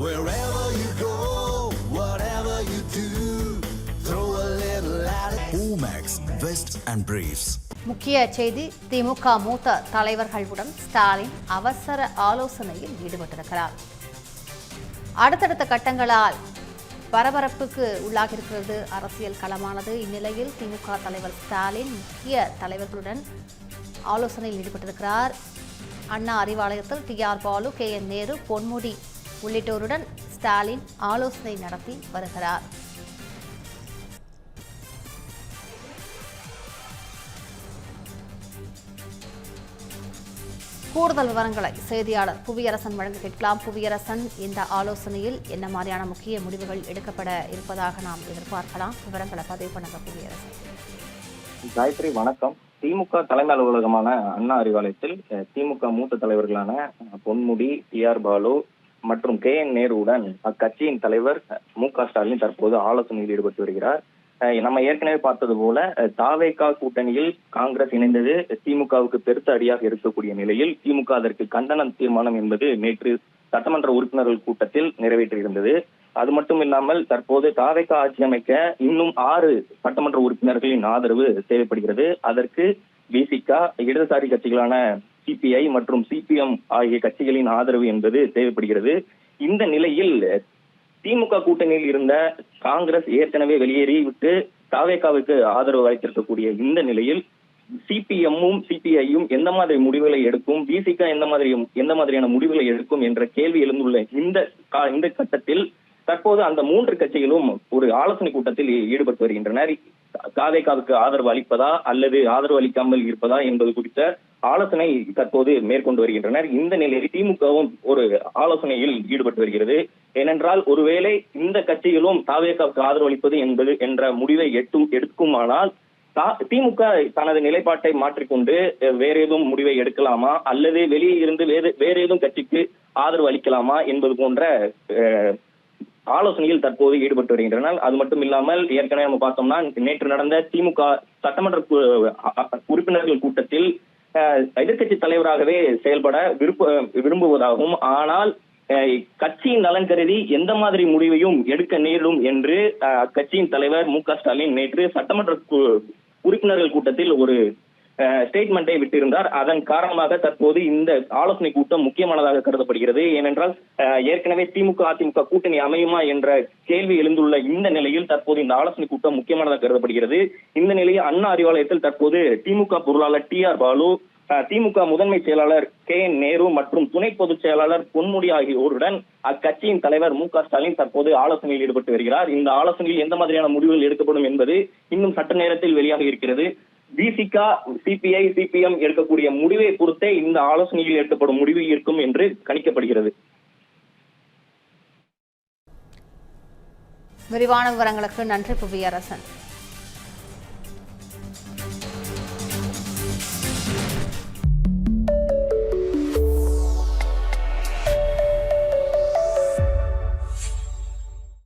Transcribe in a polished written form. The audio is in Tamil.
Wherever you go, whatever you do, throw a little at it. Omax, Vest and Briefs. முக்கிய செய்தி. திமுக மூத்த தலைவர்களுடன் ஸ்டாலின் அவசர ஆலோசனையில் ஈடுபட்டிருக்கிறார். அடுத்தடுத்த கட்டங்களால் பரபரப்புக்கு உள்ளாகியிருக்கிறது அரசியல் களமானது. இந்நிலையில் திமுக தலைவர் ஸ்டாலின் முக்கிய தலைவர்களுடன் ஆலோசனையில் ஈடுபட்டிருக்கிறார். அண்ணா அறிவாலயத்தில் டி.ஆர். பாலு, கே.என். நேரு, பொன்முடி உள்ளிட்டோருடன் ஸ்டாலின் ஆலோசனை நடத்தி வருகிறார். கூடுதல் விவரங்களை செய்தியாளர் புவியரசன் வழங்க கேட்கலாம். புவியரசன், இந்த ஆலோசனையில் என்ன மாதிரியான முக்கிய முடிவுகள் எடுக்கப்பட இருப்பதாக நாம் எதிர்பார்க்கலாம்? விவரங்களை பதிவு பண்ணுங்க புவியரசன். காயத்ரி, வணக்கம். திமுக தலைமை அலுவலகமான அண்ணா அறிவாலயத்தில் திமுக மூத்த தலைவர்களான பொன்முடி, டி.ஆர். பாலு மற்றும் கே.என். நேருவுடன் அக்கட்சியின் தலைவர் மு.க. ஸ்டாலின் தற்போது ஆலோசனையில் ஈடுபட்டு வருகிறார். நம்ம ஏற்கனவே பார்த்தது போல தாவேகா கூட்டணியில் காங்கிரஸ் இணைந்தது திமுகவுக்கு பெருத்த அடியாக இருக்கக்கூடிய நிலையில் திமுக அதற்கு கண்டன தீர்மானம் என்பது நேற்று சட்டமன்ற உறுப்பினர்கள் கூட்டத்தில் நிறைவேற்றியிருந்தது. அது மட்டும் இல்லாமல் தற்போது தாவேகா ஆட்சி அமைக்க இன்னும் 6 சட்டமன்ற உறுப்பினர்களின் ஆதரவு தேவைப்படுகிறது. அதற்கு விசிக, இடதுசாரி கட்சிகளான சிபிஐ மற்றும் சிபிஎம் ஆகிய கட்சிகளின் ஆதரவு என்பது தேவைப்படுகிறது. இந்த நிலையில் திமுக கூட்டணியில் இருந்த காங்கிரஸ் ஏற்கனவே வெளியேறிவிட்டு தாவேகாவுக்கு ஆதரவு அளித்திருக்கக்கூடிய இந்த நிலையில் சிபிஎம்மும் சிபிஐயும் எந்த மாதிரி முடிவுகளை எடுக்கும், விசிக எந்த மாதிரியான முடிவுகளை எடுக்கும் என்ற கேள்வி எழுந்துள்ள இந்த கட்டத்தில் தற்போது அந்த 3 கட்சிகளும் ஒரு ஆலோசனை கூட்டத்தில் ஈடுபட்டு வருகின்றனர். தாவேகாவுக்கு ஆதரவு அளிப்பதா அல்லது ஆதரவு அளிக்காமல் இருப்பதா என்பது குறித்த ஆலோசனை தற்போது மேற்கொண்டு வருகின்றனர். இந்த நிலையில் திமுகவும் ஒரு ஆலோசனையில் ஈடுபட்டு வருகிறது. ஏனென்றால் ஒருவேளை இந்த கட்சிகளும் தாவேகாவுக்கு ஆதரவு அளிப்பது என்ற முடிவை எடுக்குமானால் திமுக தனது நிலைப்பாட்டை மாற்றிக்கொண்டு வேற ஏதும் முடிவை எடுக்கலாமா அல்லது வெளியே இருந்து வேற ஏதும் கட்சிக்கு ஆதரவு அளிக்கலாமா என்பது போன்ற ஆலோசனையில் தற்போது ஈடுபட்டு வருகின்றனர். அது மட்டும் இல்லாமல் ஏற்கனவே நம்ம பார்த்தோம்னா நேற்று நடந்த திமுக சட்டமன்ற உறுப்பினர்கள் கூட்டத்தில் எதிர்கட்சி தலைவராகவே செயல்பட விரும்புவதாகவும், ஆனால் கட்சியின் நலன் கருதி எந்த மாதிரி முடிவையும் எடுக்க நேரும் என்று அக்கட்சியின் தலைவர் மு.க. ஸ்டாலின் நேற்று சட்டமன்ற உறுப்பினர்கள் கூட்டத்தில் ஒரு ஸ்டேட்மெண்டை விட்டிருந்தார். அதன் காரணமாக தற்போது இந்த ஆலோசனை கூட்டம் முக்கியமானதாக கருதப்படுகிறது. ஏனென்றால் ஏற்கனவே திமுக அதிமுக கூட்டணி அமையுமா என்ற கேள்வி எழுந்துள்ள இந்த நிலையில் தற்போது இந்த ஆலோசனை கூட்டம் முக்கியமானதாக கருதப்படுகிறது. இந்த நிலையில் அண்ணா அறிவாலயத்தில் தற்போது திமுக பொருளாளர் டி.ஆர். பாலு, திமுக முதன்மை செயலாளர் கே.என். நேரு மற்றும் துணை பொதுச் செயலாளர் பொன்முடி ஆகியோருடன் அக்கட்சியின் தலைவர் மு.க. ஸ்டாலின் தற்போது ஆலோசனையில் ஈடுபட்டு வருகிறார். இந்த ஆலோசனையில் எந்த மாதிரியான முடிவுகள் எடுக்கப்படும் என்பது இன்னும் சற்று நேரத்தில் வெளியாக இருக்கிறது. விசிக, சிபிஐ, சிபிஎம் எடுக்கக்கூடிய முடிவை பொறுத்தே இந்த ஆலோசனையில் எடுக்கப்படும் முடிவு இருக்கும் என்று கணிக்கப்படுகிறது. விரிவான விவரங்களுக்கு நன்றி புவியரசன்.